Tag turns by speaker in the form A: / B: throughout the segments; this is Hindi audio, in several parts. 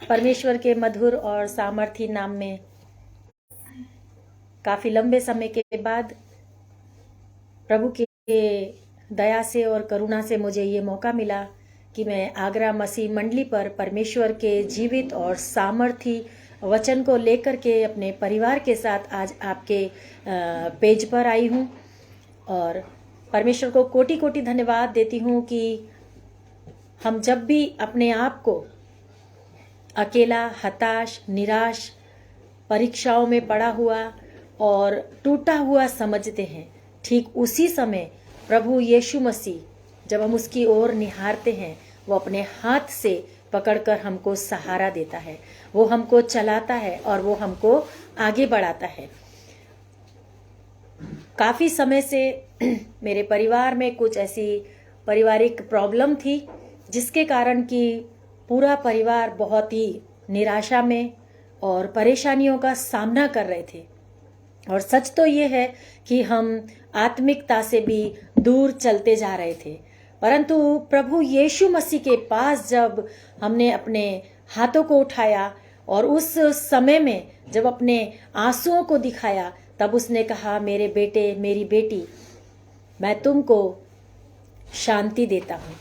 A: परमेश्वर के मधुर और सामर्थी नाम में काफी लंबे समय के बाद प्रभु के दया से और करुणा से मुझे ये मौका मिला कि मैं आगरा मसीह मंडली पर परमेश्वर के जीवित और सामर्थी वचन को लेकर के अपने परिवार के साथ आज आपके पेज पर आई हूँ। और परमेश्वर को कोटि कोटि धन्यवाद देती हूँ कि हम जब भी अपने आप को अकेला, हताश, निराश, परीक्षाओं में पड़ा हुआ और टूटा हुआ समझते हैं, ठीक उसी समय प्रभु यीशु मसीह जब हम उसकी ओर निहारते हैं, वो अपने हाथ से पकड़कर हमको सहारा देता है, वो हमको चलाता है और वो हमको आगे बढ़ाता है। काफ़ी समय से मेरे परिवार में कुछ ऐसी पारिवारिक प्रॉब्लम थी जिसके कारण कि पूरा परिवार बहुत ही निराशा में और परेशानियों का सामना कर रहे थे। और सच तो ये है कि हम आत्मिकता से भी दूर चलते जा रहे थे, परंतु प्रभु यीशु मसीह के पास जब हमने अपने हाथों को उठाया और उस समय में जब अपने आंसुओं को दिखाया, तब उसने कहा, मेरे बेटे, मेरी बेटी, मैं तुमको शांति देता हूँ,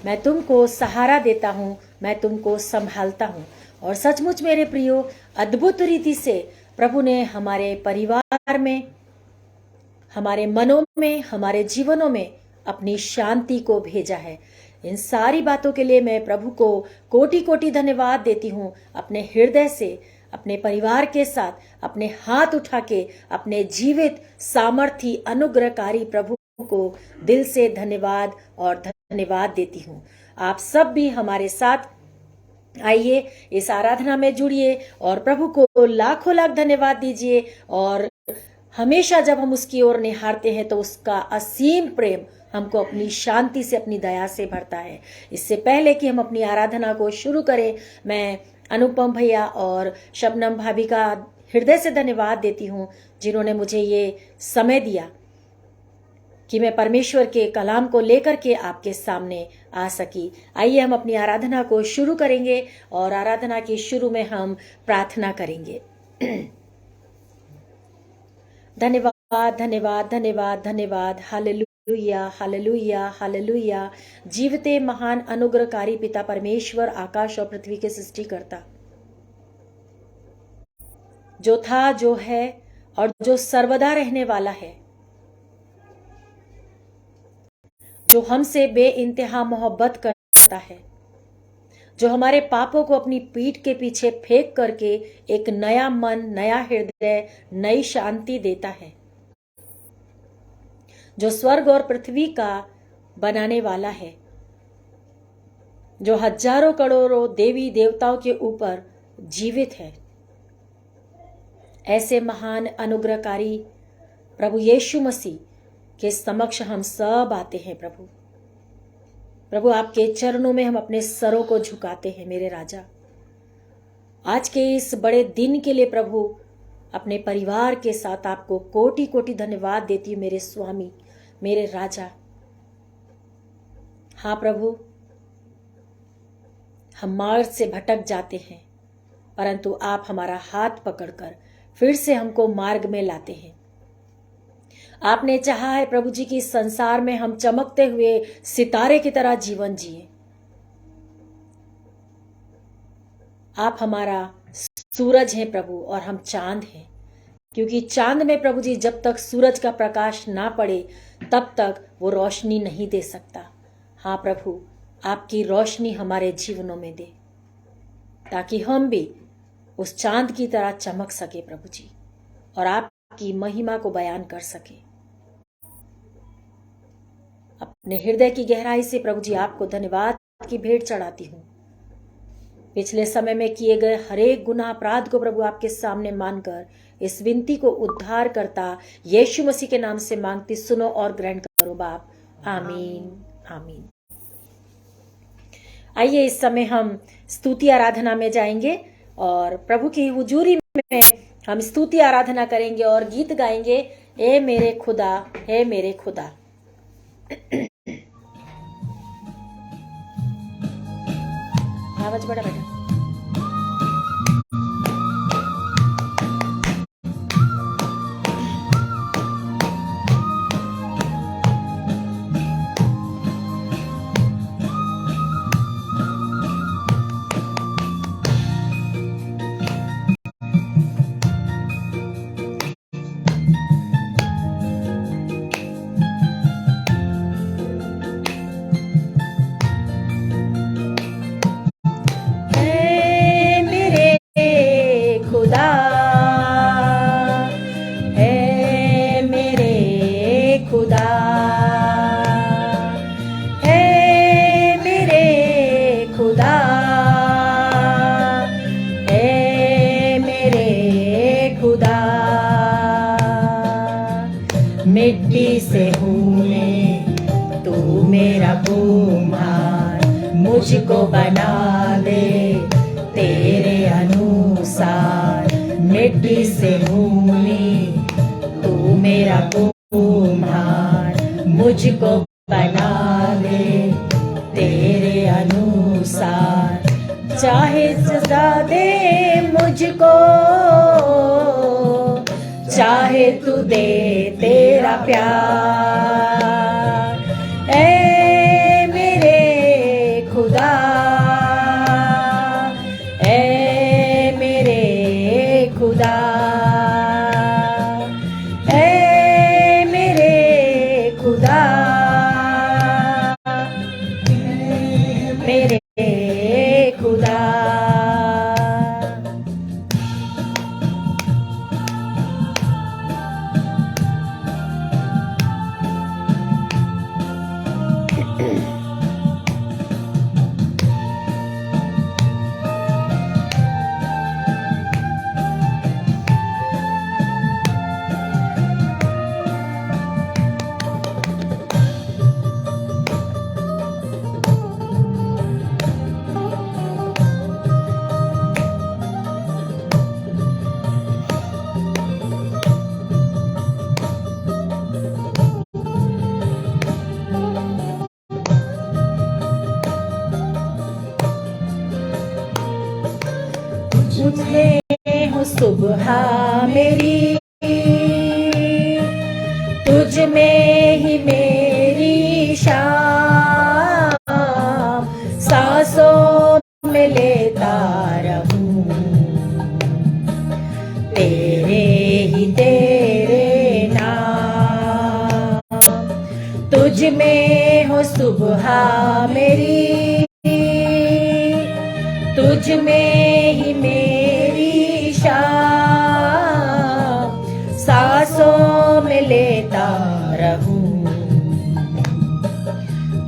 A: मैं तुमको सहारा देता हूँ, मैं तुमको संभालता हूँ। और सचमुच मेरे प्रियो, अद्भुत रीति से प्रभु ने हमारे परिवार में, हमारे मनों में, हमारे जीवनों में अपनी शांति को भेजा है। इन सारी बातों के लिए मैं प्रभु को कोटि कोटि धन्यवाद देती हूँ। अपने हृदय से अपने परिवार के साथ अपने हाथ उठा के अपने जीवित, सामर्थी, अनुग्रहकारी प्रभु को दिल से धन्यवाद और धन्यवाद देती हूँ। आप सब भी हमारे साथ आइए, इस आराधना में जुड़िए और प्रभु को लाखों लाख धन्यवाद दीजिए। और हमेशा जब हम उसकी ओर निहारते हैं तो उसका असीम प्रेम हमको अपनी शांति से, अपनी दया से भरता है। इससे पहले कि हम अपनी आराधना को शुरू करें, मैं अनुपम भैया और शबनम भाभी का हृदय से धन्यवाद देती हूँ, जिन्होंने मुझे ये समय दिया कि मैं परमेश्वर के कलाम को लेकर के आपके सामने आ सकी। आइए हम अपनी आराधना को शुरू करेंगे और आराधना के शुरू में हम प्रार्थना करेंगे। धन्यवाद, धन्यवाद, धन्यवाद, धन्यवाद। Hallelujah, hallelujah, hallelujah. जीवते महान अनुग्रहकारी पिता परमेश्वर, आकाश और पृथ्वी के सृष्टिकर्ता, जो था, जो है और जो सर्वदा रहने वाला है, जो हमसे बेइंतहा मोहब्बत करता है, जो हमारे पापों को अपनी पीठ के पीछे फेंक करके एक नया मन, नया हृदय, नई शांति देता है, जो स्वर्ग और पृथ्वी का बनाने वाला है, जो हजारों करोड़ों देवी देवताओं के ऊपर जीवित है। ऐसे महान अनुग्रहकारी प्रभु यीशु मसीह के समक्ष हम सब आते हैं। प्रभु आपके चरणों में हम अपने सरों को झुकाते हैं। मेरे राजा, आज के इस बड़े दिन के लिए प्रभु अपने परिवार के साथ आपको कोटि कोटि धन्यवाद देती हूँ। मेरे स्वामी, मेरे राजा, हाँ प्रभु, हम मार्ग से भटक जाते हैं, परंतु आप हमारा हाथ पकड़कर फिर से हमको मार्ग में लाते हैं। आपने चाहा है प्रभु जी कि इस संसार में हम चमकते हुए सितारे की तरह जीवन जिए। आप हमारा सूरज हैं प्रभु और हम चांद हैं, क्योंकि चांद में प्रभु जी जब तक सूरज का प्रकाश ना पड़े तब तक वो रोशनी नहीं दे सकता। हाँ प्रभु, आपकी रोशनी हमारे जीवनों में दे, ताकि हम भी उस चांद की तरह चमक सके प्रभु जी, और आपकी महिमा को बयान कर सके। अपने हृदय की गहराई से प्रभु जी आपको धन्यवाद की भेंट चढ़ाती हूँ। पिछले समय में किए गए हरेक गुनाह, अपराध को प्रभु आपके सामने मानकर इस विनती को उद्धार करता यीशु मसीह के नाम से मांगती, सुनो और ग्रहण करो बाप। आमीन, आमीन। आइए इस समय हम स्तुति आराधना में जाएंगे और प्रभु की हुजूरी में हम स्तुति आराधना करेंगे और गीत गाएंगे, ए मेरे खुदा, हे मेरे खुदा। आवाज बड़ा बेटा। मिट्टी से हूँ मैं, तू मेरा कुम्हार, मुझको बना दे तेरे अनुसार। मिट्टी से हूँ मैं, तू मेरा कुम्हार, मुझको बना दे तेरे अनुसार। चाहे सजा दे मुझको, चाहे तू दे तेरा प्यार। ऐ मेरे खुदा, ऐ मेरे खुदा, ऐ मेरे खुदा, मेरे खुदा। तुझमें हो सुबह मेरी, तुझ में ही मेरी शाम, सांसों में लेता रहूं तेरे ही तेरे नाम। तुझ में हो सुबह मेरी, तुझ में ही मेरी शाम, सांसों में लेता रहूं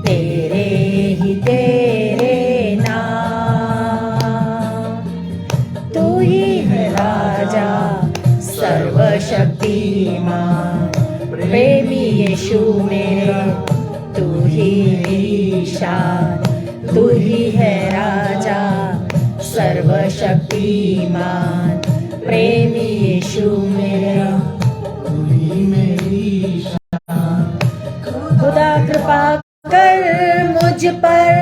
A: तेरे ही तेरे नाम। तू ही है राजा सर्वशक्तिमान, प्रेमी यीशु मेरे, तू ही ईशान। तू ही है राजा सर्वशक्तिमान, प्रेमी यीशु मेरा, तू ही मेरी शान। खुदा कृपा कर मुझ पर,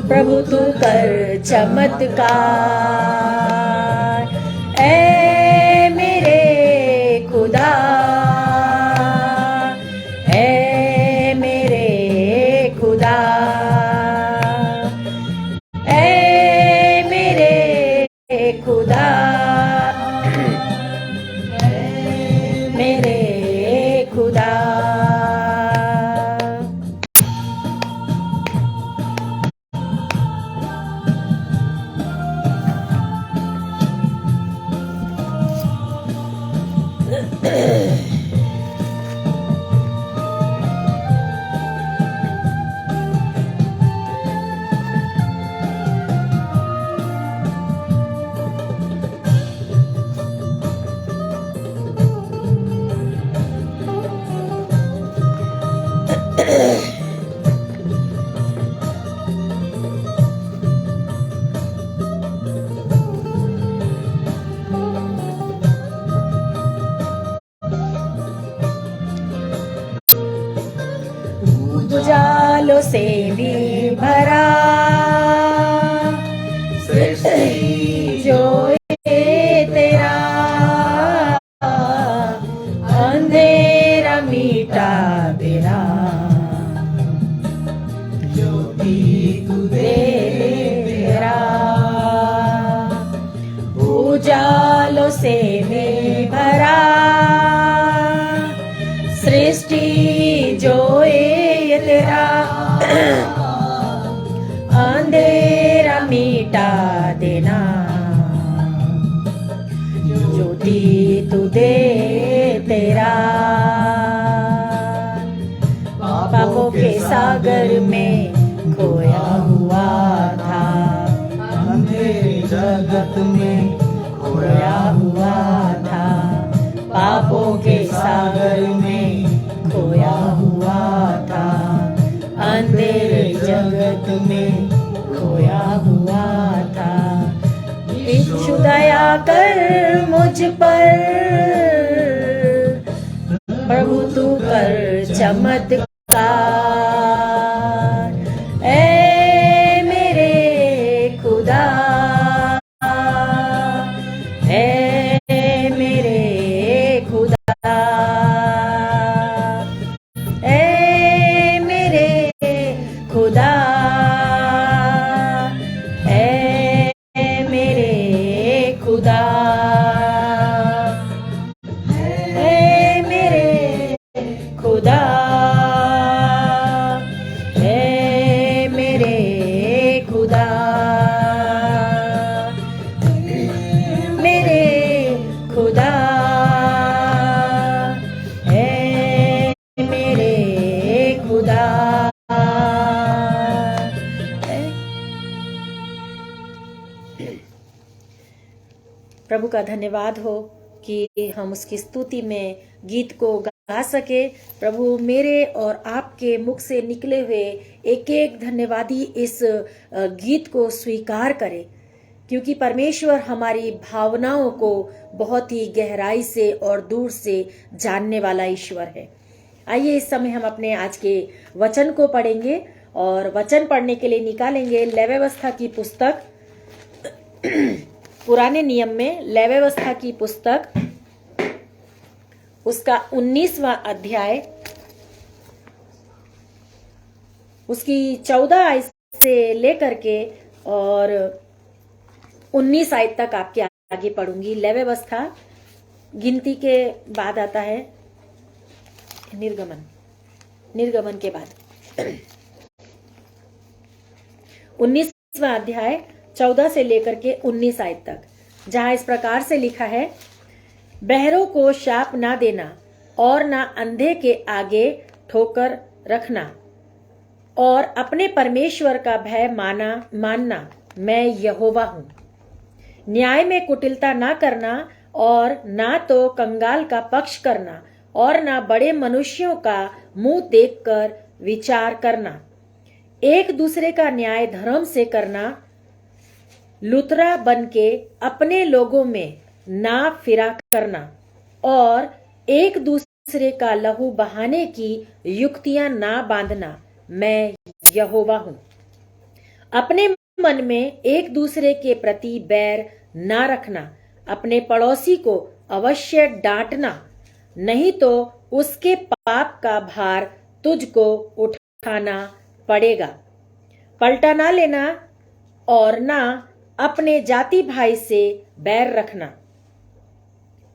A: प्रभु तू कर चमत्कार। ऐ मेरे खुदा, ऐ मेरे खुदा, खुदा, मेरे खुदा। उजालों से भी भरा मिटा देना, ज्योति तू दे तेरा, उजालों से मैं भरा, सृष्टि जो ये तेरा, अंधेरा मिटा देना, ज्योति तू दे तेरा, पापों के सागर में खोया हुआ था, अंधेरे जगत में खोया हुआ था, पापों के सागर में खोया हुआ था, अंधेरे जगत में खोया हुआ था। यीशु दया कर मुझ पर, प्रभु तू कर चमत्कार, ऐ मेरे खुदा, ऐ मेरे खुदा, ऐ मेरे खुदा, ऐ मेरे खुदा, ऐ मेरे खुदा, ऐ मेरे खुदा, मेरे खुदा, ऐ मेरे खुदा। प्रभु का धन्यवाद हो कि हम उसकी स्तुति में गीत को गा सके। प्रभु मेरे और आपके मुख से निकले हुए एक एक धन्यवादी इस गीत को स्वीकार करे, क्योंकि परमेश्वर हमारी भावनाओं को बहुत ही गहराई से और दूर से जानने वाला ईश्वर है। आइए इस समय हम अपने आज के वचन को पढ़ेंगे और वचन पढ़ने के लिए निकालेंगे लेवी व्यवस्था की पुस्तक, पुराने नियम में लेवी व्यवस्था की पुस्तक, उसका 19वां अध्याय, उसकी 14 आयत से लेकर के और 19 आयत तक आपके आगे पढ़ूंगी। लेवी व्यवस्था गिनती के बाद आता है, निर्गमन के बाद 19वां अध्याय 14 से लेकर के 19 आयत तक, जहां इस प्रकार से लिखा है, बहरों को शाप ना देना और ना अंधे के आगे ठोकर रखना और अपने परमेश्वर का भय मानना, मैं यहोवा हूं। न्याय में कुटिलता ना करना और ना तो कंगाल का पक्ष करना और ना बड़े मनुष्यों का मुंह देखकर विचार करना। एक दूसरे का न्याय धर्म से करना, लुतरा बन के अपने लोगों में ना फिरा करना और एक दूसरे का लहू बहाने की युक्तियां ना बांधना, मैं यहोवा हूं। अपने मन में एक दूसरे के प्रति बैर ना रखना, अपने पड़ोसी को अवश्य डांटना, नहीं तो उसके पाप का भार तुझको उठाना पड़ेगा। पलटा ना लेना और ना अपने जाति भाई से बैर रखना,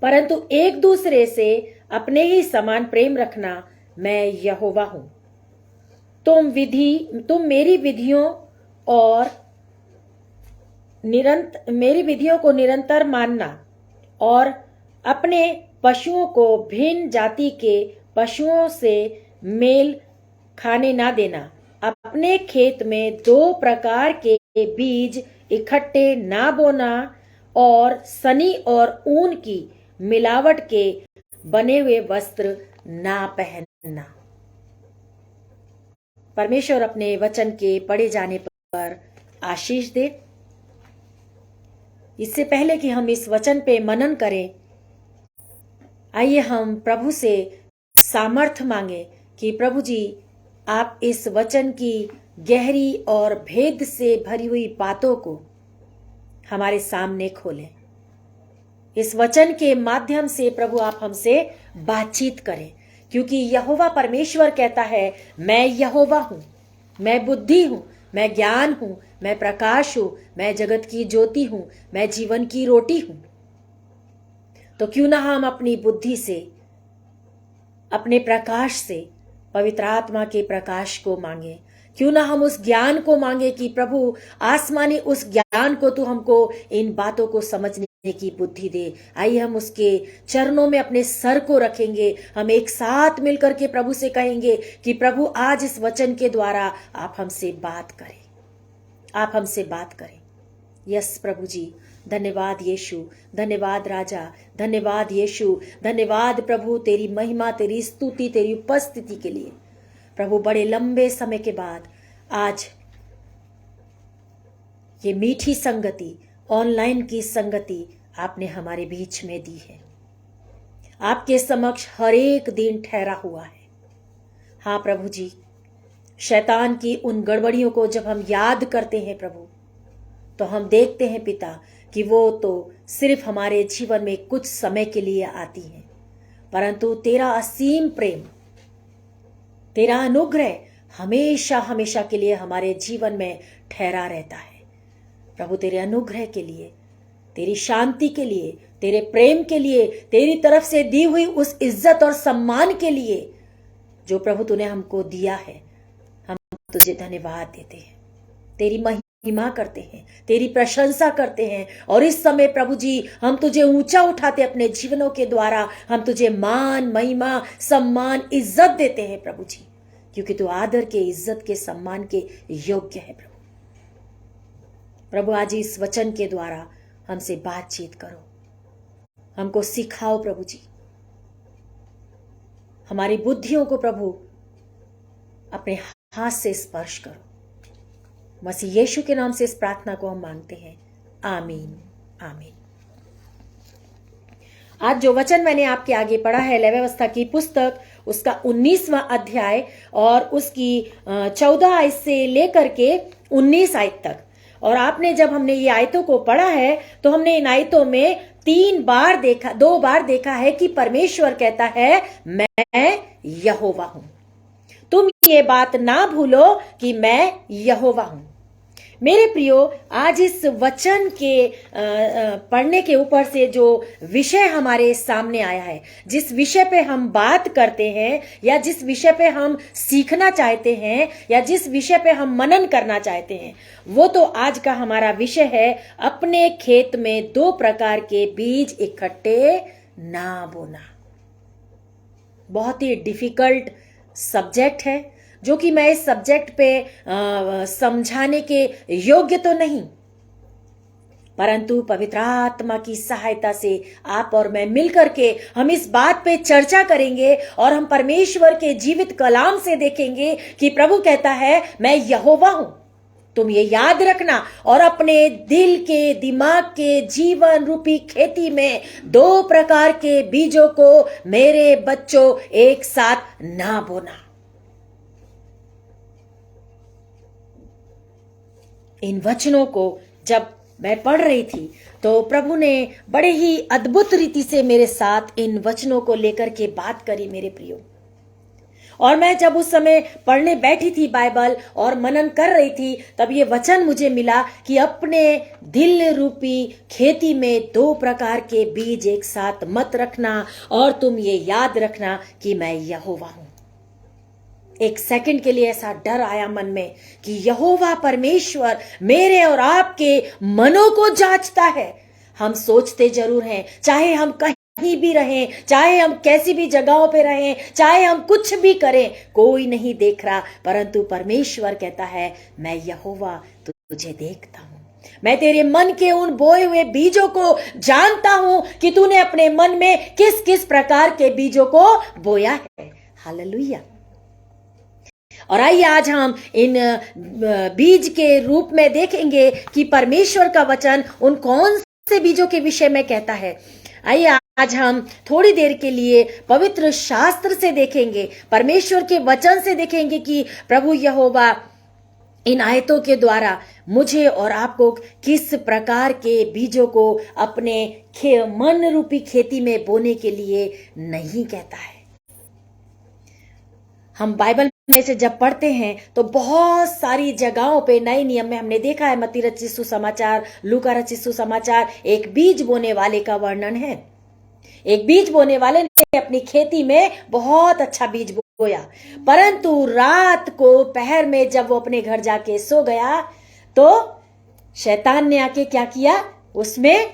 A: परंतु एक दूसरे से अपने ही समान प्रेम रखना, मैं यहोवा हूं। तुम मेरी विधियों को निरंतर मानना और अपने पशुओं को भिन्न जाति के पशुओं से मेल खाने ना देना। अपने खेत में 2 प्रकार के बीज इकट्ठे ना बोना और सनी और ऊन की मिलावट के बने हुए वस्त्र ना पहनना। परमेश्वर अपने वचन के पढ़े जाने पर आशीष दे। इससे पहले कि हम इस वचन पे मनन करें, आइए हम प्रभु से सामर्थ्य मांगे कि प्रभु जी आप इस वचन की गहरी और भेद से भरी हुई बातों को हमारे सामने खोलें। इस वचन के माध्यम से प्रभु आप हमसे बातचीत करें, क्योंकि यहोवा परमेश्वर कहता है, मैं यहोवा हूं, मैं बुद्धि हूं, मैं ज्ञान हूं, मैं प्रकाश हूं, मैं जगत की ज्योति हूं, मैं जीवन की रोटी हूं। तो क्यों ना हम अपनी बुद्धि से, अपने प्रकाश से, पवित्र आत्मा के प्रकाश को मांगे। क्यों ना हम उस ज्ञान को मांगे कि प्रभु आसमानी उस ज्ञान को तू हमको इन बातों को समझने की बुद्धि दे। आइए हम उसके चरणों में अपने सर को रखेंगे। हम एक साथ मिलकर के प्रभु से कहेंगे कि प्रभु आज इस वचन के द्वारा आप हमसे बात करें, आप हमसे बात करें। यस प्रभु जी, धन्यवाद यीशु, धन्यवाद राजा, धन्यवाद यीशु, धन्यवाद प्रभु, तेरी महिमा, तेरी स्तुति, तेरी उपस्थिति के लिए। प्रभु बड़े लंबे समय के बाद आज ये मीठी संगति, ऑनलाइन की संगति आपने हमारे बीच में दी है। आपके समक्ष हर एक दिन ठहरा हुआ है। हाँ प्रभु जी, शैतान की उन गड़बड़ियों को जब हम याद करते हैं प्रभु, तो हम देखते हैं पिता कि वो तो सिर्फ हमारे जीवन में कुछ समय के लिए आती हैं, परंतु तेरा असीम प्रेम, तेरा अनुग्रह हमेशा हमेशा के लिए हमारे जीवन में ठहरा रहता है। प्रभु तेरे अनुग्रह के लिए, तेरी शांति के लिए, तेरे प्रेम के लिए, तेरी तरफ से दी हुई उस इज्जत और सम्मान के लिए जो प्रभु तूने हमको दिया है, हम तुझे धन्यवाद देते हैं, तेरी महिमा करते हैं, तेरी प्रशंसा करते हैं। और इस समय प्रभु जी हम तुझे ऊंचा उठाते अपने जीवनों के द्वारा। हम तुझे मान, महिमा, सम्मान, इज्जत देते हैं प्रभु जी, क्योंकि तू आदर के, इज्जत के, सम्मान के योग्य है प्रभु। प्रभु आज इस वचन के द्वारा हमसे बातचीत करो, हमको सिखाओ प्रभु जी, हमारी बुद्धियों को प्रभु अपने हाथ से स्पर्श करो। मसीह यीशु के नाम से इस प्रार्थना को हम मांगते हैं, आमीन, आमीन। आज जो वचन मैंने आपके आगे पढ़ा है लेवी व्यवस्था की पुस्तक, उसका 19वां अध्याय और उसकी 14 आयत से लेकर के 19 आयत तक। और आपने जब हमने ये आयतों को पढ़ा है तो हमने इन आयतों में 2 बार देखा है कि परमेश्वर कहता है, मैं यहोवा हूं। तुम ये बात ना भूलो कि मैं यहोवा हूं। मेरे प्रियो, आज इस वचन के पढ़ने के ऊपर से जो विषय हमारे सामने आया है, जिस विषय पे हम बात करते हैं या जिस विषय पे हम सीखना चाहते हैं या जिस विषय पे हम मनन करना चाहते हैं, वो तो आज का हमारा विषय है, अपने खेत में 2 प्रकार के बीज इकट्ठे ना बोना। बहुत ही डिफिकल्ट सब्जेक्ट है, जो कि मैं इस सब्जेक्ट पे समझाने के योग्य तो नहीं, परंतु पवित्र आत्मा की सहायता से आप और मैं मिलकर के हम इस बात पे चर्चा करेंगे और हम परमेश्वर के जीवित कलाम से देखेंगे कि प्रभु कहता है, मैं यहोवा हूं। तुम ये याद रखना और अपने दिल के, दिमाग के, जीवन रूपी खेती में 2 प्रकार के बीजों को मेरे बच्चों एक साथ ना बोना। इन वचनों को जब मैं पढ़ रही थी तो प्रभु ने बड़े ही अद्भुत रीति से मेरे साथ इन वचनों को लेकर के बात करी मेरे प्रियो। और मैं जब उस समय पढ़ने बैठी थी बाइबल और मनन कर रही थी, तब ये वचन मुझे मिला कि अपने दिल रूपी खेती में 2 प्रकार के बीज एक साथ मत रखना, और तुम ये याद रखना कि मैं यहोवा हूं। एक सेकंड के लिए ऐसा डर आया मन में कि यहोवा परमेश्वर मेरे और आपके मनों को जांचता है। हम सोचते जरूर हैं, चाहे हम कहीं भी रहें, चाहे हम कैसी भी जगहों पे रहें, चाहे हम कुछ भी करें, कोई नहीं देख रहा, परंतु परमेश्वर कहता है, मैं यहोवा तुझे देखता हूं। मैं तेरे मन के उन बोए हुए बीजों को जानता हूं कि तूने अपने मन में किस किस प्रकार के बीजों को बोया है। हालेलुया। और आइए आज हम इन बीज के रूप में देखेंगे कि परमेश्वर का वचन उन कौन से बीजों के विषय में कहता है। आइए आज हम थोड़ी देर के लिए पवित्र शास्त्र से देखेंगे, परमेश्वर के वचन से देखेंगे कि प्रभु यहोवा इन आयतों के द्वारा मुझे और आपको किस प्रकार के बीजों को अपने मन रूपी खेती में बोने के लिए नहीं कहता है। हम बाइबल में से जब पढ़ते हैं तो बहुत सारी जगहों पे नए नियम में हमने देखा है, मत्ती रचित सुसमाचार, लूका रचित सुसमाचार, एक बीज बोने वाले का वर्णन है। एक बीज बोने वाले ने अपनी खेती में बहुत अच्छा बीज बोया, परंतु रात को पहर में जब वो अपने घर जाके सो गया तो शैतान ने आके क्या किया, उसमें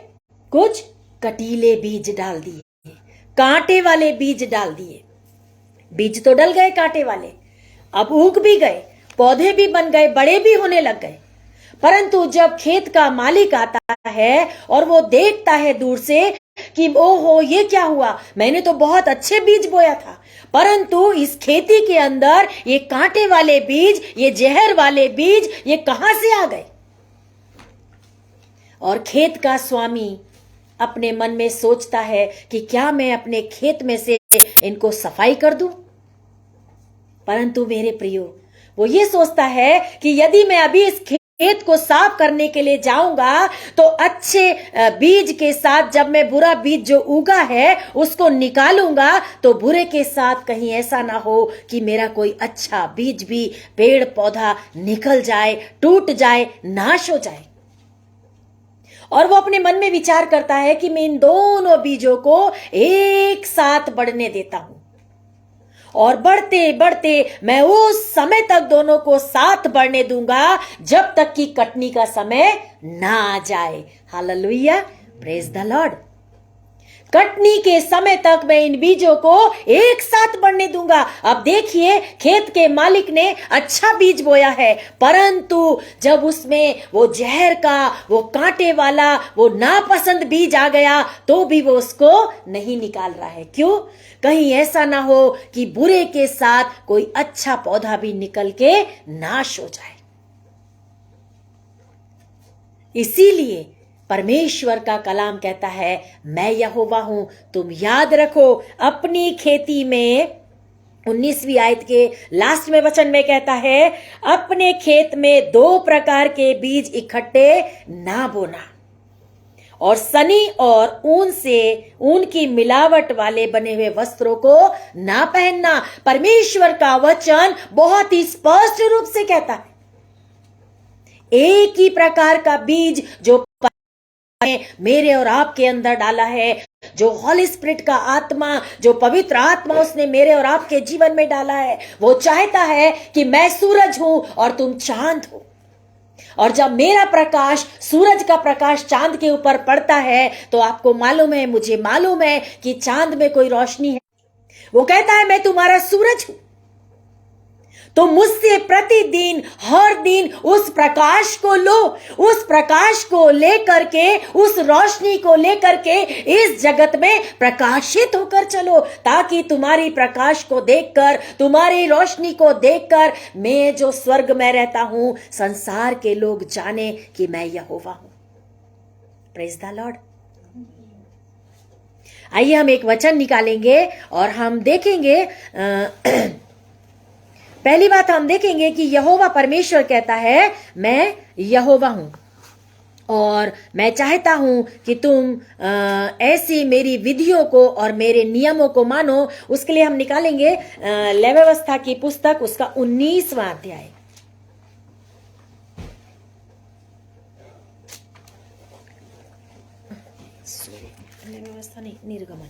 A: कुछ कटीले बीज डाल दिए, कांटे वाले बीज डाल दिए। बीज तो डल गए कांटे वाले, अब उग भी गए, पौधे भी बन गए, बड़े भी होने लग गए। परंतु जब खेत का मालिक आता है और वो देखता है दूर से कि ओहो ये क्या हुआ, मैंने तो बहुत अच्छे बीज बोया था, परंतु इस खेती के अंदर ये कांटे वाले बीज, ये जहर वाले बीज, ये कहां से आ गए। और खेत का स्वामी अपने मन में सोचता है कि क्या मैं अपने खेत में से इनको सफाई कर दूं। परंतु मेरे प्रियो, वो ये सोचता है कि यदि मैं अभी इस खेत को साफ करने के लिए जाऊंगा तो अच्छे बीज के साथ जब मैं बुरा बीज जो उगा है उसको निकालूंगा तो बुरे के साथ कहीं ऐसा ना हो कि मेरा कोई अच्छा बीज भी, पेड़ पौधा निकल जाए, टूट जाए, नाश हो जाए। और वो अपने मन में विचार करता है कि मैं इन दोनों बीजों को एक साथ बढ़ने देता हूं और बढ़ते बढ़ते मैं उस समय तक दोनों को साथ बढ़ने दूंगा जब तक कि कटनी का समय ना आ जाए। Hallelujah, praise the Lord. Katni के समय तक मैं इन बीजों को एक साथ बढ़ने दूंगा। अब देखिए, खेत के मालिक ने अच्छा बीज बोया है, परंतु जब उसमें वो जहर का, वो कांटे वाला, वो नापसंद बीज आ गया तो भी वो उसको नहीं निकाल रहा है। क्यों? कहीं ऐसा ना हो कि बुरे के साथ कोई अच्छा पौधा भी निकल के नाश हो जाए। इसीलिए परमेश्वर का कलाम कहता है, मैं यहोवा हूं, तुम याद रखो। अपनी खेती में 19वीं आयत के लास्ट में वचन में कहता है, अपने खेत में 2 प्रकार के बीज इकट्ठे ना बोना और सनी और ऊन से ऊन की मिलावट वाले बने हुए वस्त्रों को ना पहनना। परमेश्वर का वचन बहुत ही स्पष्ट रूप से कहता है, एक ही प्रकार का बीज जो मेरे और आपके अंदर डाला है, जो हॉली स्पिरिट का आत्मा, जो पवित्र आत्मा उसने मेरे और आपके जीवन में डाला है, वो चाहता है कि मैं सूरज हूं और तुम चांद हो। और जब मेरा प्रकाश, सूरज का प्रकाश चांद के ऊपर पड़ता है तो आपको मालूम है, मुझे मालूम है कि चांद में कोई रोशनी है। वो कहता है मैं तुम्हारा सूरज हूं, तो मुझसे प्रतिदिन, हर दिन उस प्रकाश को लो, उस प्रकाश को लेकर के, उस रोशनी को लेकर के इस जगत में प्रकाशित होकर चलो, ताकि तुम्हारी प्रकाश को देखकर, तुम्हारी रोशनी को देखकर मैं जो स्वर्ग में रहता हूं, संसार के लोग जाने कि मैं यहोवा हूं। Praise the Lord. आइए हम एक वचन निकालेंगे और हम देखेंगे पहली बात हम देखेंगे कि यहोवा परमेश्वर कहता है, मैं यहोवा हूं और मैं चाहता हूं कि तुम ऐसी मेरी विधियों को और मेरे नियमों को मानो। उसके लिए हम निकालेंगे लेवी व्यवस्था की पुस्तक, उसका 19वां अध्याय। लेवी व्यवस्था नहीं, निर्गमन।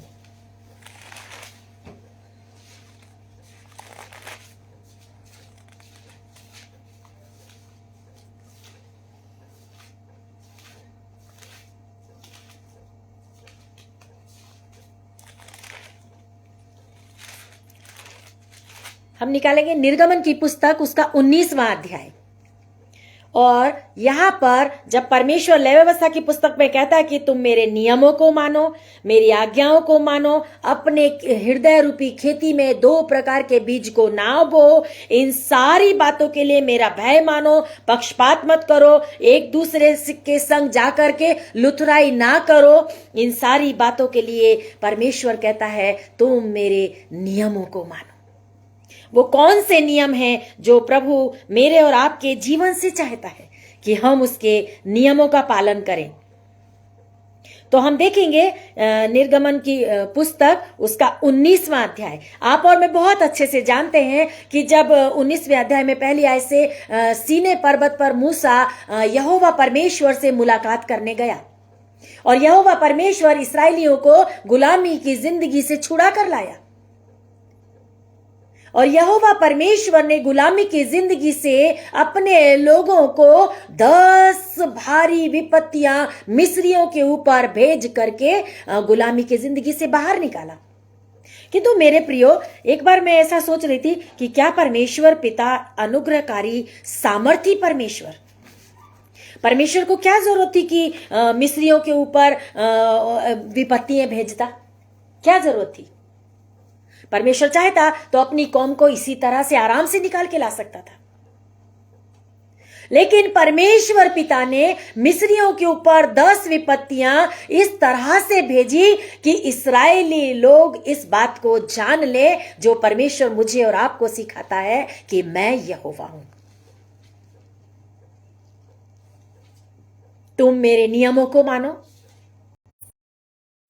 A: हम निकालेंगे निर्गमन की पुस्तक, उसका 19वां अध्याय। और यहां पर जब परमेश्वर लेवी व्यवस्था की पुस्तक में कहता है कि तुम मेरे नियमों को मानो, मेरी आज्ञाओं को मानो, अपने हृदय रूपी खेती में 2 प्रकार के बीज को ना बो, इन सारी बातों के लिए मेरा भय मानो, पक्षपात मत करो, एक दूसरे के संग जाकर के लुथराई ना करो, इन सारी बातों के लिए परमेश्वर कहता है तुम मेरे नियमों को मानो। वो कौन से नियम हैं जो प्रभु मेरे और आपके जीवन से चाहता है कि हम उसके नियमों का पालन करें? तो हम देखेंगे निर्गमन की पुस्तक उसका 19वां अध्याय। आप और मैं बहुत अच्छे से जानते हैं कि जब 19वें अध्याय में पहली आयत से सीने पर्वत पर मूसा यहोवा परमेश्वर से मुलाकात करने गया और यहोवा परमेश्वर इस्राएलियों को गुलामी की जिंदगी से छुड़ा कर लाया और यहोवा परमेश्वर ने गुलामी की जिंदगी से अपने लोगों को 10 भारी विपत्तियां मिस्रियों के ऊपर भेज करके गुलामी की जिंदगी से बाहर निकाला। किंतु मेरे प्रियो, एक बार मैं ऐसा सोच रही थी कि क्या परमेश्वर पिता अनुग्रहकारी सामर्थी परमेश्वर को क्या जरूरत थी कि मिस्रियों के ऊपर विपत्तियां भेजता? क्या जरूरत थी? परमेश्वर चाहता तो अपनी कौम को इसी तरह से आराम से निकाल के ला सकता था, लेकिन परमेश्वर पिता ने मिस्रियों के ऊपर 10 विपत्तियां इस तरह से भेजी कि इस्राएली लोग इस बात को जान ले जो परमेश्वर मुझे और आपको सिखाता है कि मैं यहोवा हूं। तुम मेरे नियमों को मानो,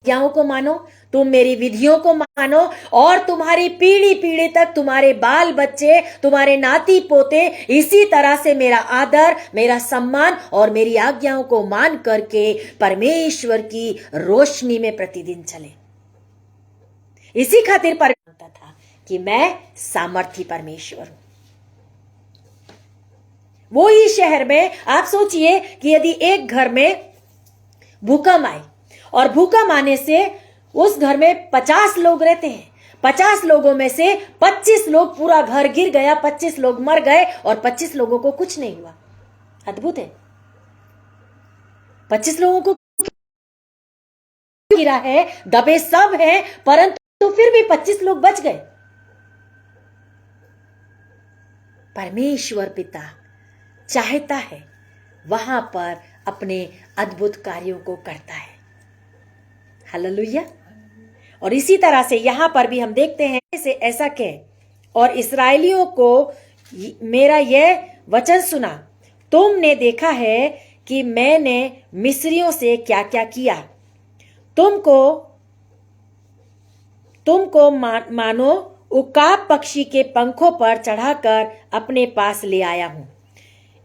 A: आज्ञाओं को मानो, तुम मेरी विधियों को मानो और तुम्हारी पीढ़ी पीढ़ी तक तुम्हारे बाल बच्चे, तुम्हारे नाती पोते इसी तरह से मेरा आदर, मेरा सम्मान और मेरी आज्ञाओं को मान करके परमेश्वर की रोशनी में प्रतिदिन चले। इसी खातिर परमेश्वर था कि मैं सामर्थी परमेश्वर हूं। वो ही शहर में आप सोचिए कि यदि एक घर में भूकंप आए और भूकंप आने से उस घर में 50 लोग रहते हैं, 50 लोगों में से 25 लोग, पूरा घर गिर गया, 25 लोग मर गए और 25 लोगों को कुछ नहीं हुआ। अद्भुत है। 25 लोगों को गिरा है, दबे सब हैं, परंतु फिर भी 25 लोग बच गए। परमेश्वर पिता चाहता है वहां पर अपने अद्भुत कार्यों को करता है। हालेलुया। और इसी तरह से यहां पर भी हम देखते हैं से ऐसा कहे, और इस्राएलियों को मेरा यह वचन सुना, तुमने देखा है कि मैंने मिस्रियों से क्या क्या किया, तुमको मानो उकाब पक्षी के पंखों पर चढ़ाकर अपने पास ले आया हूं।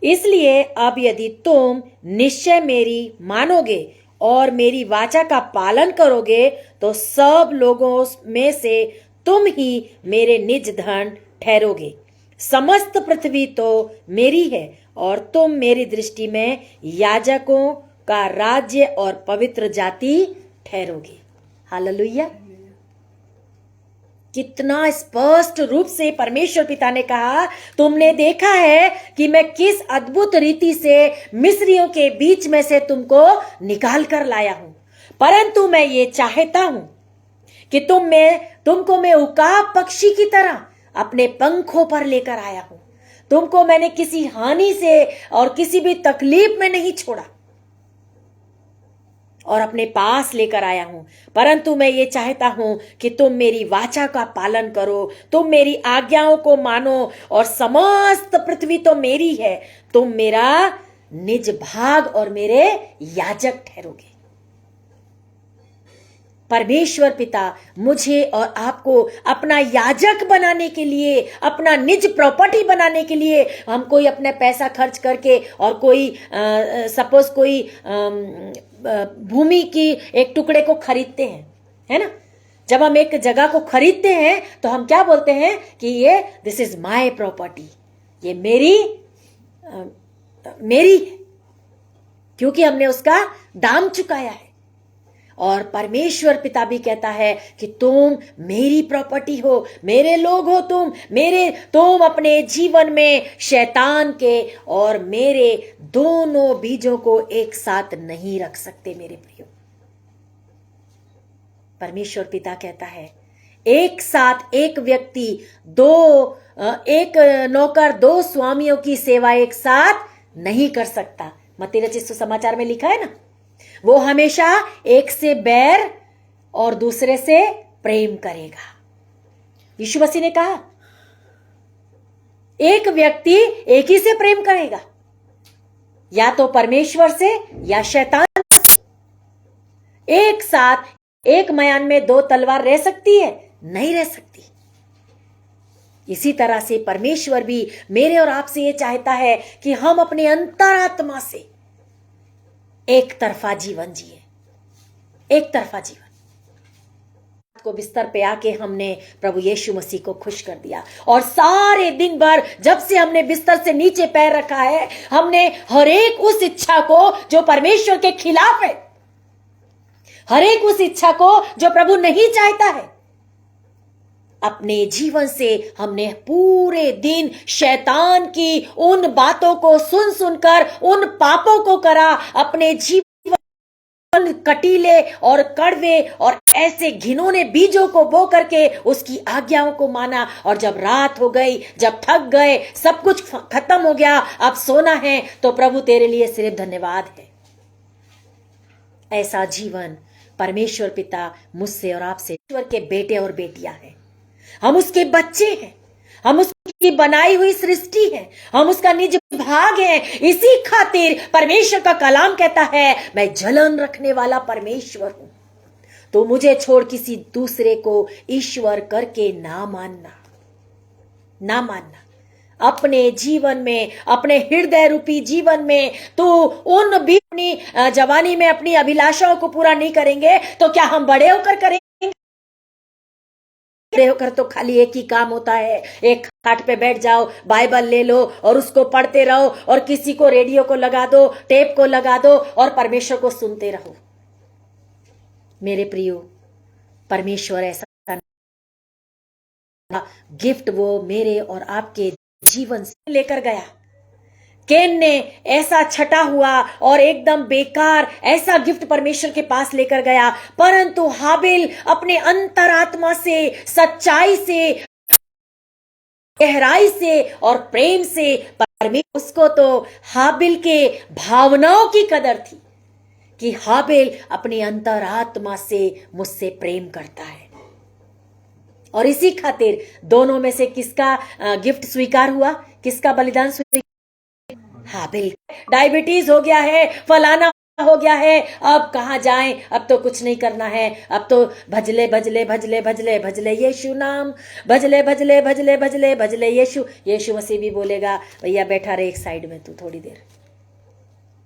A: इसलिए अब यदि तुम निश्चय मेरी मानोगे और मेरी वाचा का पालन करोगे तो सब लोगों में से तुम ही मेरे निज धन ठहरोगे। समस्त पृथ्वी तो मेरी है और तुम मेरी दृष्टि में याजकों का राज्य और पवित्र जाति ठहरोगे। हालेलुया। कितना स्पष्ट रूप से परमेश्वर पिता ने कहा, तुमने देखा है कि मैं किस अद्भुत रीति से मिस्रियों के बीच में से तुमको निकाल कर लाया हूं, परंतु मैं ये चाहता हूं कि तुमको मैं उकाब पक्षी की तरह अपने पंखों पर लेकर आया हूं। तुमको मैंने किसी हानि से और किसी भी तकलीफ में नहीं छोड़ा और अपने पास लेकर आया हूं, परंतु मैं ये चाहता हूं कि तुम मेरी वाचा का पालन करो, तुम मेरी आज्ञाओं को मानो और समस्त पृथ्वी तो मेरी है, तुम मेरा निज भाग और मेरे याजक ठहरोगे। परमेश्वर पिता मुझे और आपको अपना याजक बनाने के लिए, अपना निज प्रॉपर्टी बनाने के लिए, हम कोई अपना पैसा खर्च करके और कोई सपोज कोई भूमि की एक टुकड़े को खरीदते हैं, है ना। जब हम एक जगह को खरीदते हैं तो हम क्या बोलते हैं कि ये दिस इज माय प्रॉपर्टी, ये मेरी है, क्योंकि हमने उसका दाम चुकाया है। और परमेश्वर पिता भी कहता है कि तुम मेरी प्रॉपर्टी हो, मेरे लोग हो, तुम अपने जीवन में शैतान के और मेरे दोनों बीजों को एक साथ नहीं रख सकते। मेरे प्रियो, परमेश्वर पिता कहता है एक साथ एक व्यक्ति एक नौकर 2 स्वामियों की सेवा एक साथ नहीं कर सकता। मत्ती रचित सुसमाचार में लिखा है ना, वो हमेशा एक से बैर और दूसरे से प्रेम करेगा। यीशु मसीह ने कहा एक व्यक्ति एक ही से प्रेम करेगा, या तो परमेश्वर से या शैतान से। एक साथ एक मयान में दो तलवार रह सकती है? नहीं रह सकती। इसी तरह से परमेश्वर भी मेरे और आपसे ये चाहता है कि हम अपने अंतरात्मा से एक तरफा जीवन जिए, एक तरफा जीवन। को बिस्तर पे आके हमने प्रभु यीशु मसीह को खुश कर दिया, और सारे दिन भर जब से हमने बिस्तर से नीचे पैर रखा है, हमने हर एक उस इच्छा को जो परमेश्वर के खिलाफ है, हर एक उस इच्छा को जो प्रभु नहीं चाहता है, अपने जीवन से हमने पूरे दिन शैतान की उन बातों को सुन सुनकर उन पापों को करा, अपने जीवन कटीले और कड़वे और ऐसे घिनौने बीजों को बो करके उसकी आज्ञाओं को माना। और जब रात हो गई, जब थक गए, सब कुछ खत्म हो गया, अब सोना है, तो प्रभु तेरे लिए सिर्फ धन्यवाद है। ऐसा जीवन परमेश्वर पिता मुझसे और आपसे, ईश्वर के बेटे और बेटियां हैं, हम उसके बच्चे हैं, हम उसकी बनाई हुई सृष्टि है, हम उसका निज भाग है। इसी खातिर परमेश्वर का कलाम कहता है, मैं जलन रखने वाला परमेश्वर हूं, तो मुझे छोड़ किसी दूसरे को ईश्वर करके ना मानना, ना मानना। अपने जीवन में, अपने हृदय रूपी जीवन में तो उन भी अपनी जवानी में अपनी अभिलाषाओं को पूरा नहीं करेंगे तो क्या हम बड़े होकर करेंगे? होकर तो खाली एक ही काम होता है, एक खाट पे बैठ जाओ, बाइबल ले लो और उसको पढ़ते रहो, और किसी को रेडियो को लगा दो, टेप को लगा दो और परमेश्वर को सुनते रहो। मेरे प्रियो, परमेश्वर ऐसा गिफ्ट वो मेरे और आपके जीवन से लेकर गया। केन ने ऐसा छटा हुआ और एकदम बेकार ऐसा गिफ्ट परमेश्वर के पास लेकर गया, परंतु हाबिल अपने अंतरात्मा से, सच्चाई से, गहराई से और प्रेम से परमेश्वर, उसको तो हाबिल के भावनाओं की कदर थी कि हाबिल अपनी अंतरात्मा से मुझसे प्रेम करता है। और इसी खातिर दोनों में से किसका गिफ्ट स्वीकार हुआ, किसका बलिदान स्वीकार? हाबिल। डायबिटीज हो गया है, फलाना हो गया है, अब कहां जाएं, अब तो कुछ नहीं करना है, अब तो भजले भजले भजले भजले भजले यीशु नाम, भजले भजले भजले भजले भजले यीशु। यीशु मसीह भी बोलेगा, भैया बैठा रहे एक साइड में तू थोड़ी देर,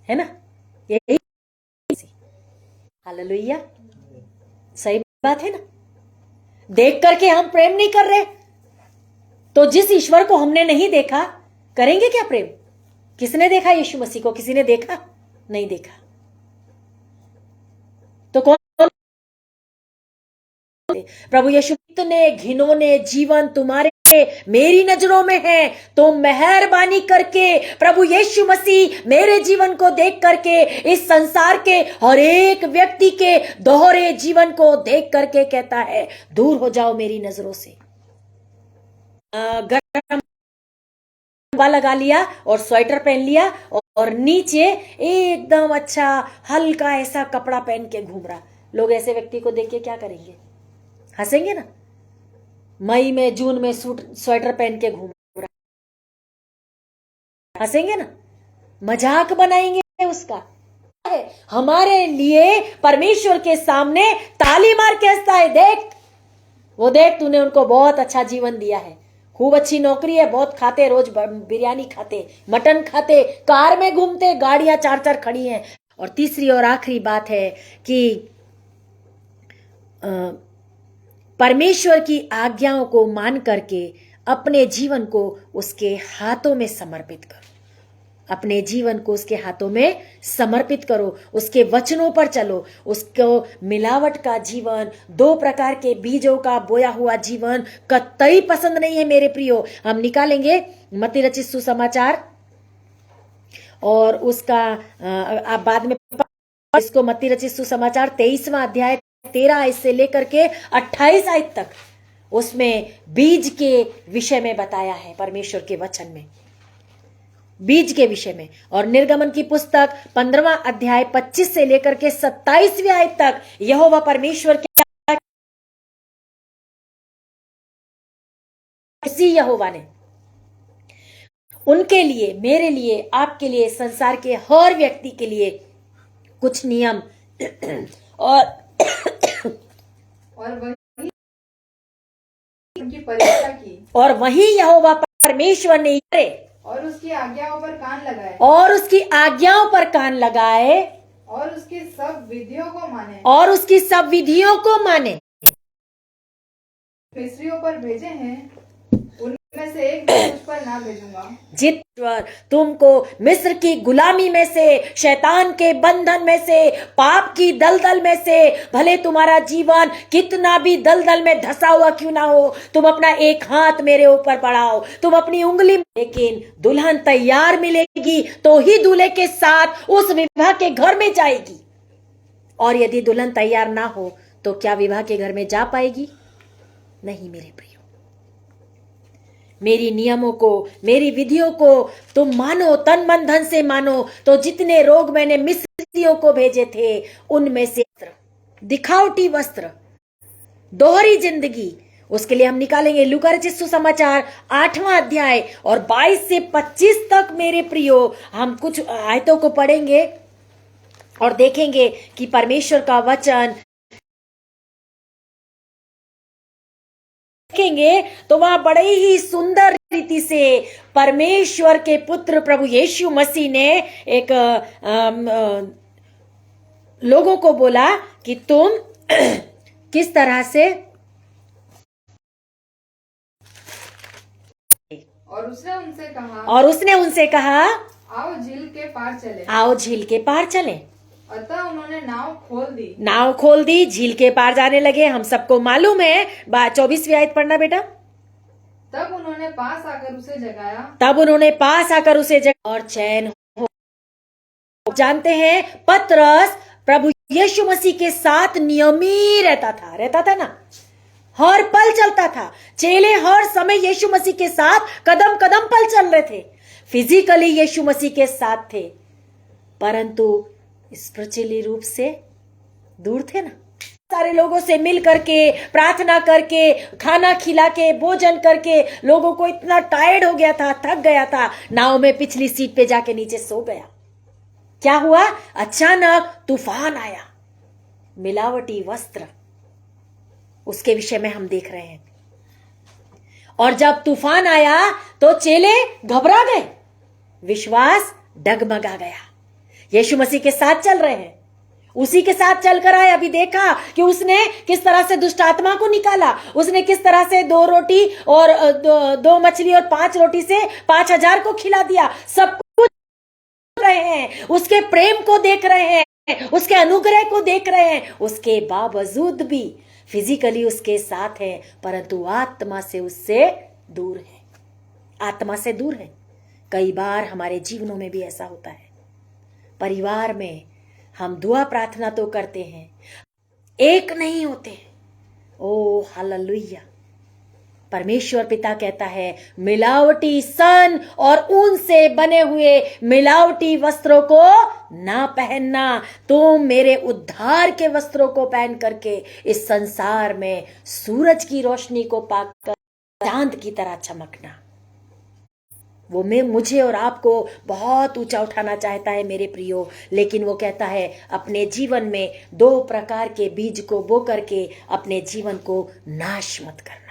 A: है ना? यही हालेलुया, सही बात है ना? देख करके हम प्रेम नहीं कर रहे, तो जिस ईश्वर को हमने नहीं देखा, करेंगे क्या प्रेम? किसने देखा यीशु मसीह को? किसी ने देखा? नहीं देखा। तो कौन? प्रभु यीशु, इतने घिनौने जीवन तुम्हारे मेरी नजरों में है, तो मेहरबानी करके प्रभु यीशु मसीह मेरे जीवन को देख करके इस संसार के हर एक व्यक्ति के दोहरे जीवन को देख करके कहता है, दूर हो जाओ मेरी नजरों से। गरम लगा लिया और स्वेटर पहन लिया और नीचे एकदम अच्छा हल्का ऐसा कपड़ा पहन के घूम रहा। लोग ऐसे व्यक्ति को देख के क्या करेंगे? हंसेंगे ना? मई में, जून में सूट स्वेटर पहन के घूम रहा, हंसेंगे ना? मजाक बनाएंगे उसका। हमारे लिए परमेश्वर के सामने ताली मार के हंसता है, देख वो देख, तूने उनको बहुत अच्छा जीवन दिया है, खूब अच्छी नौकरी है, बहुत खाते, रोज बिरयानी खाते, मटन खाते, कार में घूमते, गाड़ियां 4-4 खड़ी हैं। और तीसरी और आखिरी बात है कि परमेश्वर की आज्ञाओं को मान करके अपने जीवन को उसके हाथों में समर्पित करो, अपने जीवन को उसके हाथों में समर्पित करो, उसके वचनों पर चलो। उसको मिलावट का जीवन, 2 प्रकार के बीजों का बोया हुआ जीवन कतई पसंद नहीं है मेरे प्रियो। हम निकालेंगे मत्ती रचित सुसमाचार और उसका आप बाद में इसको, मत्ती रचित सुसमाचार 23वां अध्याय 13 आयत से लेकर के 28 आयत तक, उसमें बीज के विषय में बताया है परमेश्वर के वचन में, बीज के विषय में। और निर्गमन की पुस्तक 15वां अध्याय 25 से लेकर के 27वें आयत तक यहोवा परमेश्वर के इसी यहोवा ने उनके लिए, मेरे लिए, आपके लिए, संसार के हर व्यक्ति के लिए कुछ नियम और
B: वही उनकी परीक्षा की,
A: और वही यहोवा परमेश्वर ने करे,
B: और उसकी आज्ञाओं पर कान लगाए,
A: और उसकी आज्ञाओं पर कान लगाए,
B: और उसकी सब विधियों को माने,
A: और उसकी सब विधियों को माने।
B: मिस्रियों पर भेजे हैं, उनमें से एक भी मुझ पर ना भेजूंगा।
A: जितवर तुमको मिस्र की गुलामी में से, शैतान के बंधन में से, पाप की दलदल में से, भले तुम्हारा जीवन कितना भी दलदल में धंसा हुआ क्यों ना हो, तुम अपना एक हाथ मेरे ऊपर बढ़ाओ, तुम अपनी उंगली, लेकिन दुल्हन तैयार मिलेगी तो ही दूल्हे के साथ उस विवाह के घर में जाएगी। और यदि दुल्हन तैयार ना हो तो क्या विवाह के घर में जा पाएगी? नहीं मेरे प्रियो। मेरी नियमों को, मेरी विधियों को तुम मानो, तन मन धन से मानो, तो जितने रोग मैंने मिस्रियों को भेजे थे उनमें से दिखावटी वस्त्र, दोहरी जिंदगी, उसके लिए हम निकालेंगे लूका रचित सुसमाचार 8वां अध्याय और 22 से 25 तक। मेरे प्रियो, हम कुछ आयतों को पढ़ेंगे और देखेंगे कि परमेश्वर का वचन देखेंगे तो वहां बड़े ही सुंदर रीति से परमेश्वर के पुत्र प्रभु यीशु मसीह ने एक लोगों को बोला कि तुम किस तरह से,
B: और
A: उसने उनसे कहा
B: आओ झील के पार चले।
A: आओ झील के पार चलें।
B: अतः उन्होंने नाव
A: खोल दी, झील के पार जाने लगे। हम सबको मालूम है, 24वीं आयत पढ़ना बेटा।
B: तब उन्होंने पास आकर उसे जगाया
A: और चैन हो। जानते हैं पतरस प्रभु यीशु मसीह के साथ नियमित रहता था ना, हर पल चलता था। चेले हर समय यीशु मसीह के साथ कदम कदम पल चल रहे थे, फिजिकली यीशु मसीह के साथ थे, परंतु स्पिरिचुअली रूप से दूर थे ना। सारे लोगों से मिल करके, प्रार्थना करके, खाना खिला के, भोजन करके लोगों को इतना टायर्ड हो गया था, थक गया था, नाव में पिछली सीट पे जाके नीचे सो गया। क्या हुआ? अचानक तूफान आया, मिलावटी वस्त्र, उसके विषय में हम देख रहे हैं। और जब तूफान आया तो चेले घबरा गए, विश्वास डगमगा गया। यीशु मसीह के साथ चल रहे हैं, उसी के साथ चलकर आए। अभी देखा कि उसने किस तरह से दुष्ट आत्मा को निकाला, उसने किस तरह से 2 रोटी और 2 मछली और 5 रोटी से 5000 को खिला दिया। सब कुछ रहे हैं, उसके प्रेम को देख रहे हैं, उसके अनुग्रह को देख रहे हैं। उसके बावजूद भी फिजिकली उसके साथ है, परंतु आत्मा से उससे दूर है, आत्मा से दूर है। कई बार हमारे जीवनों में भी ऐसा होता है। परिवार में हम दुआ प्रार्थना तो करते हैं, एक नहीं होते। ओ हालेलुया। परमेश्वर पिता कहता है, मिलावटी सन और ऊन से बने हुए मिलावटी वस्त्रों को ना पहनना, तुम मेरे उद्धार के वस्त्रों को पहन करके इस संसार में सूरज की रोशनी को पाकर चांद की तरह चमकना। वो मुझे और आपको बहुत ऊंचा उठाना चाहता है मेरे प्रियो, लेकिन वो कहता है अपने जीवन में 2 प्रकार के बीज को बो करके अपने जीवन को नाश मत करना।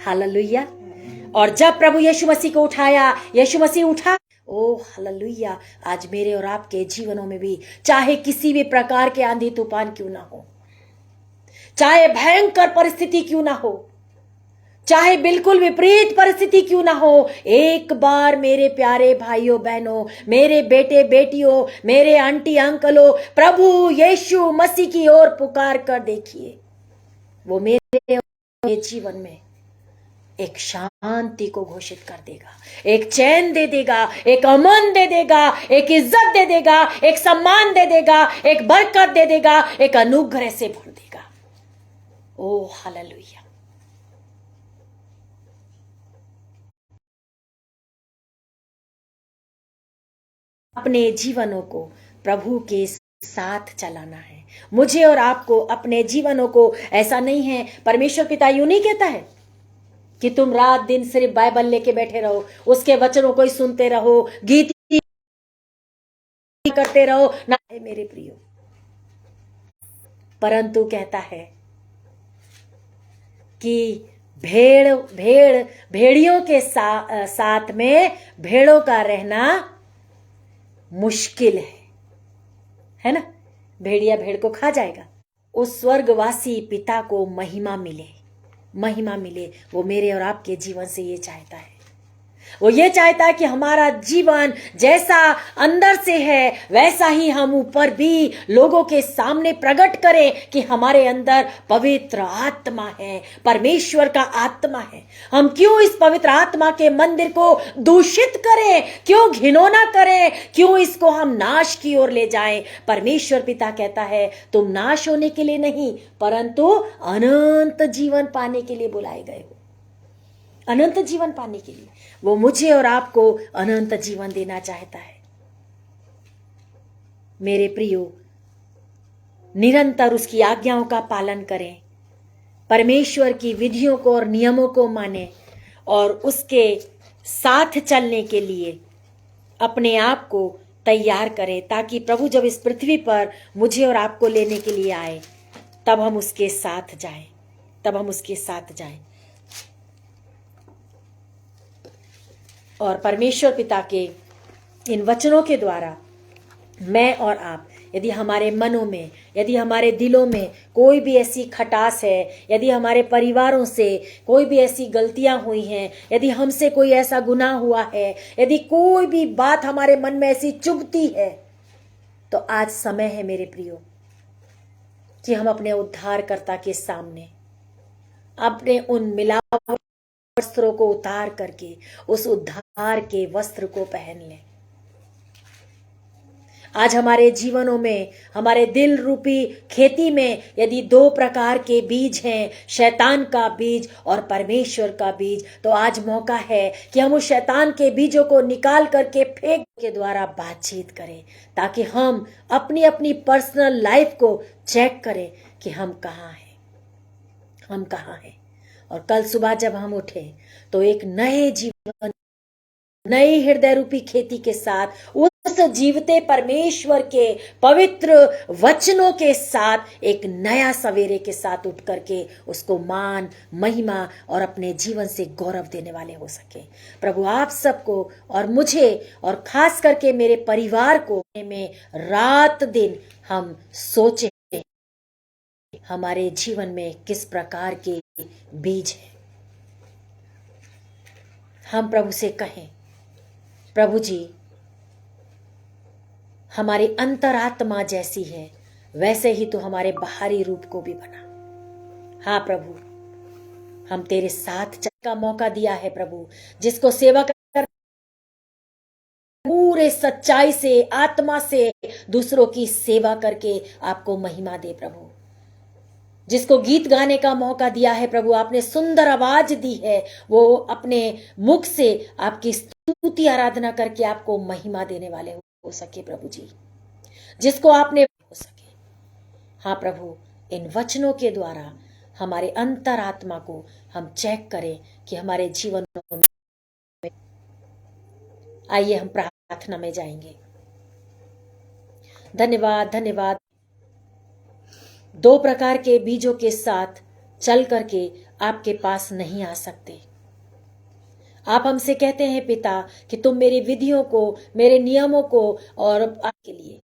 A: हालेलुया। और जब प्रभु यीशु मसीह को उठाया, यीशु मसीह उठा, ओ हालेलुया। आज मेरे और आपके जीवनों में भी चाहे किसी भी प्रकार के आंधी तूफान क्यों ना हो, चाहे भयंकर परिस्थिति क्यों ना हो, चाहे बिल्कुल विपरीत परिस्थिति क्यों ना हो, एक बार मेरे प्यारे भाइयों बहनों, मेरे बेटे बेटियों, मेरे आंटी अंकलों, प्रभु यीशु मसीह की ओर पुकार कर देखिए। वो मेरे जीवन में एक शांति को घोषित कर देगा, एक चैन दे देगा, एक अमन दे देगा, एक इज्जत दे देगा, एक सम्मान दे देगा, एक बरकत दे देगा, एक अनुग्रह से भर देगा। ओ हालेलुया। अपने जीवनों को प्रभु के साथ चलाना है। मुझे और आपको अपने जीवनों को, ऐसा नहीं है, परमेश्वर पिता यूं नहीं कहता है कि तुम रात दिन सिर्फ बाइबल लेके बैठे रहो, उसके वचनों को ही सुनते रहो, गीत करते रहो। ना मेरे प्रियो, परंतु कहता है कि भेड़ियों के साथ में भेड़ों का रहना मुश्किल है ना। भेड़िया भेड़ को खा जाएगा। उस स्वर्गवासी पिता को महिमा मिले। वो मेरे और आपके जीवन से ये चाहता है। वो ये चाहता है कि हमारा जीवन जैसा अंदर से है वैसा ही हम ऊपर भी लोगों के सामने प्रकट करें कि हमारे अंदर पवित्र आत्मा है, परमेश्वर का आत्मा है। हम क्यों इस पवित्र आत्मा के मंदिर को दूषित करें, क्यों घिनौना करें, क्यों इसको हम नाश की ओर ले जाएं। परमेश्वर पिता कहता है तुम नाश होने के लिए नहीं परंतु अनंत जीवन पाने के लिए बुलाए गए हो। अनंत जीवन पाने के लिए वो मुझे और आपको अनंत जीवन देना चाहता है। मेरे प्रियो, निरंतर उसकी आज्ञाओं का पालन करें, परमेश्वर की विधियों को और नियमों को माने और उसके साथ चलने के लिए अपने आप को तैयार करें, ताकि प्रभु जब इस पृथ्वी पर मुझे और आपको लेने के लिए आए तब हम उसके साथ जाएं। और परमेश्वर पिता के इन वचनों के द्वारा मैं और आप, यदि हमारे मनों में, यदि हमारे दिलों में कोई भी ऐसी खटास है, यदि हमारे परिवारों से कोई भी ऐसी गलतियां हुई हैं, यदि हमसे कोई ऐसा गुनाह हुआ है, यदि कोई भी बात हमारे मन में ऐसी चुभती है, तो आज समय है मेरे प्रियो कि हम अपने उद्धारकर्ता के सामने अपने उन मिलावट वस्त्रों को उतार करके उस उद्धार के वस्त्र को पहन लें। आज हमारे जीवनों में, हमारे दिल रूपी खेती में यदि दो प्रकार के बीज हैं, शैतान का बीज और परमेश्वर का बीज, तो आज मौका है कि हम उस शैतान के बीजों को निकाल करके फेंक के द्वारा बातचीत करें, ताकि हम अपनी अपनी पर्सनल लाइफ को चेक करें कि हम कहाँ हैं। और कल सुबह जब हम उठे तो एक नए जीवन, नई हृदय रूपी खेती के साथ, उस जीवते परमेश्वर के पवित्र वचनों के साथ, एक नया सवेरे के साथ उठ करके उसको मान, महिमा और अपने जीवन से गौरव देने वाले हो सके। प्रभु आप सबको और मुझे और खास करके मेरे परिवार को में रात दिन हम सोचे हमारे जीवन में किस प्रकार के बीज है। हम प्रभु से कहें, प्रभु जी हमारी अंतरात्मा जैसी है वैसे ही तो हमारे बाहरी रूप को भी बना। हाँ प्रभु, हम तेरे साथ चलने का मौका दिया है प्रभु, जिसको सेवा कर पूरे सच्चाई से, आत्मा से दूसरों की सेवा करके आपको महिमा दे प्रभु। जिसको गीत गाने का मौका दिया है प्रभु, आपने सुंदर आवाज दी है, वो अपने मुख से आपकी स्तुति आराधना करके आपको महिमा देने वाले हो सके प्रभु जी। जिसको आपने हो सके। हाँ प्रभु, इन वचनों के द्वारा हमारे अंतरात्मा को हम चेक करें कि हमारे जीवन में। आइए हम प्रार्थना में जाएंगे। धन्यवाद। दो प्रकार के बीजों के साथ चल करके आपके पास नहीं आ सकते। आप हमसे कहते हैं पिता कि तुम मेरी विधियों को, मेरे नियमों को और आपके लिए,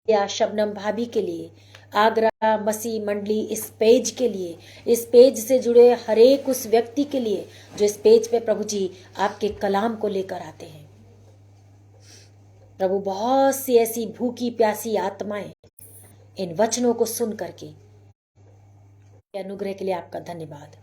A: या शबनम भाभी के लिए, आगरा मसीह मंडली, इस पेज के लिए, इस पेज से जुड़े हरेक उस व्यक्ति के लिए जो इस पेज पे प्रभु जी आपके कलाम को लेकर आते हैं। प्रभु, बहुत सी ऐसी भूखी प्यासी आत्माएं इन वचनों को सुन करके, अनुग्रह के लिए आपका धन्यवाद।